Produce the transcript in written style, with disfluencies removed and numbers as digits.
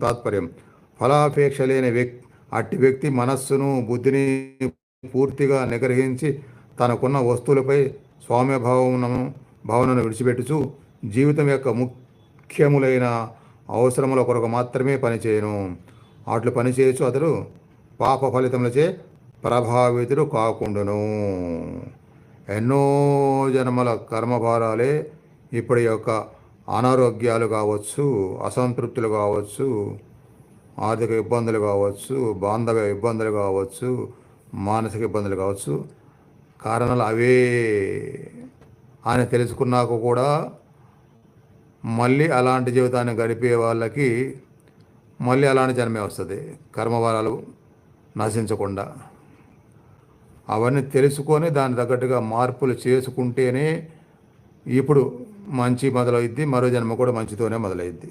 తాత్పర్యం. ఫలాపేక్ష లేని అట్టి వ్యక్తి మనస్సును బుద్ధిని పూర్తిగా నిగ్రహించి తనకున్న వస్తువులపై భావనను విడిచిపెట్టుచు జీవితం యొక్క ముఖ్యములైన అవసరముల కొరకు మాత్రమే పనిచేయను. అట్లు పనిచేయచ్చు అతడు పాప ఫలితములచే ప్రభావితుడు కాకుండును. ఎన్నో జన్మల కర్మభారాలే ఇప్పటి యొక్క అనారోగ్యాలు కావచ్చు, అసంతృప్తులు కావచ్చు, ఆర్థిక ఇబ్బందులు కావచ్చు, బాంధవ్య ఇబ్బందులు కావచ్చు, మానసిక ఇబ్బందులు కావచ్చు, కారణాలు అవే అని తెలుసుకున్నాక కూడా మళ్ళీ అలాంటి జీవితాన్ని గడిపే వాళ్ళకి మళ్ళీ అలాంటి జన్మే వస్తుంది, కర్మవారాలు నశించకుండా. అవన్నీ తెలుసుకొని దాని తగ్గట్టుగా మార్పులు చేసుకుంటేనే ఇప్పుడు మంచి మొదలైద్ది, మరో జన్మ కూడా మంచితోనే మొదలైద్ది.